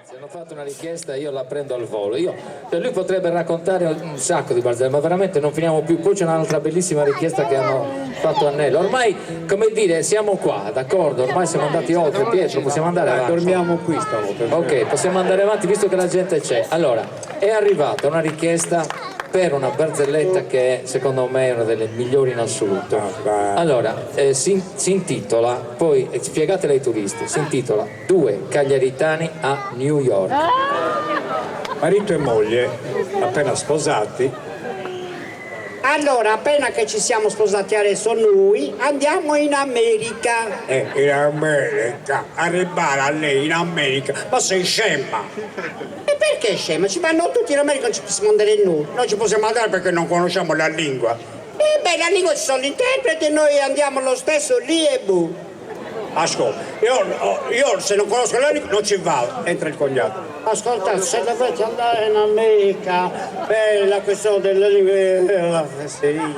Se hanno fatto una richiesta io la prendo al volo. Per lui potrebbe raccontare un sacco di barzellette, ma veramente non finiamo più. Poi c'è un'altra bellissima richiesta che hanno fatto a Nello. Ormai, come dire, siamo qua, d'accordo? Ormai siamo andati oltre, Pietro, possiamo andare avanti. Dormiamo qui, Ok, possiamo andare avanti visto che la gente c'è. Allora, è arrivata una richiesta per una barzelletta che secondo me è una delle migliori in assoluto. Allora, si intitola, poi spiegatela ai turisti, si intitola Due cagliaritani a New York. Marito e moglie, appena sposati. Allora, appena che ci siamo sposati adesso noi, andiamo in America. In America, arrivare a lei in America, ma sei scema! E perché scema? Ci vanno tutti in America, non ci possiamo andare noi. Non ci possiamo andare perché non conosciamo la lingua. E beh, la lingua ci sono gli interpreti, noi andiamo lo stesso lì e bu. Ascolta, io se non conosco la lingua non ci vado, entra il cognato. Ascolta, se dovete andare in America, la questione delle lingue è la fesseria.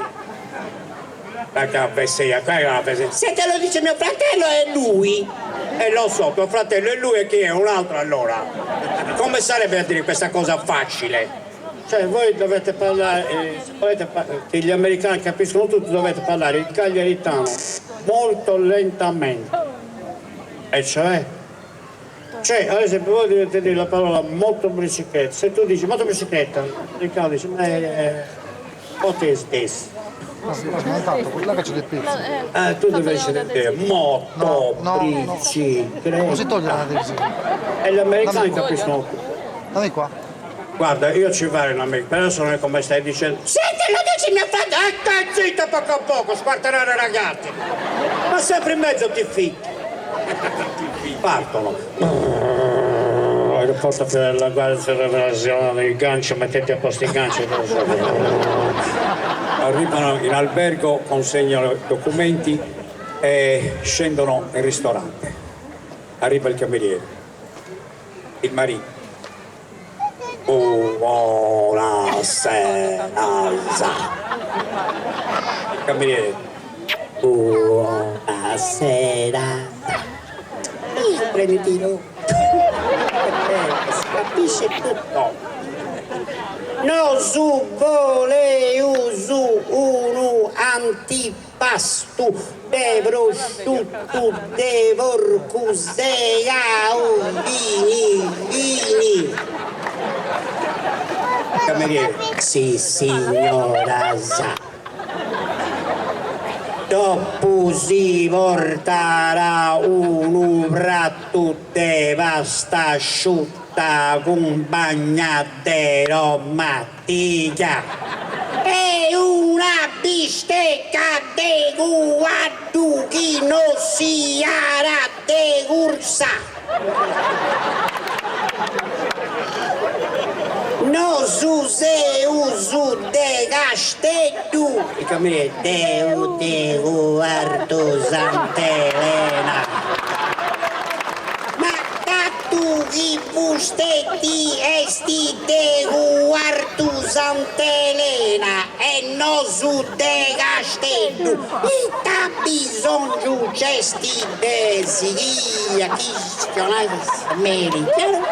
Perché la fesseria, qua è la fesseria. Se te lo dice mio fratello è lui. E lo so, tuo fratello è lui e chi è? Un altro allora. Come sarebbe a dire questa cosa facile? Cioè voi dovete parlare, se volete che gli americani capiscono tutto, dovete parlare il cagliaritano molto lentamente. E cioè, ad esempio voi dovete dire la parola motobicicletta. Se tu dici motobicicletta, il cane dice, what is this? Smontato, quella che c'è del pezzo. Tu devi dire motobicicletta. Non si toglie la televisione. E gli americani capiscono tutto. Dammi qua. Guarda, io ci vado in America, però adesso non è come stai dicendo. Senti, lo dici mio fratello? Stai zitto poco a poco, squarterare ragazzi. Ma sempre in mezzo ti fitti. Partono. Porta per la guardia, il gancio, mettete a posto il gancio. Arrivano in albergo, consegnano i documenti e scendono in ristorante. Arriva il cameriere, il marito. Buonasera. Cameriere. Buonasera. Prenditino. Si capisce tutto. No su vole usu unu antipastu de prosciutto de vorcusea vini. Cameriere. Sì, signora Sa. Dopo si porterà un prato di pasta asciutta con bagnatero mattina e una bistecca di guardo che non si ara di corsa. No su se usu de castello. Il cameriere de guardo Sant'Elena. Ma tu i bustetti esti de guardo Sant'Elena e no su de castello. E t'ha bisogno gesti de sigilla, chi schionai americano.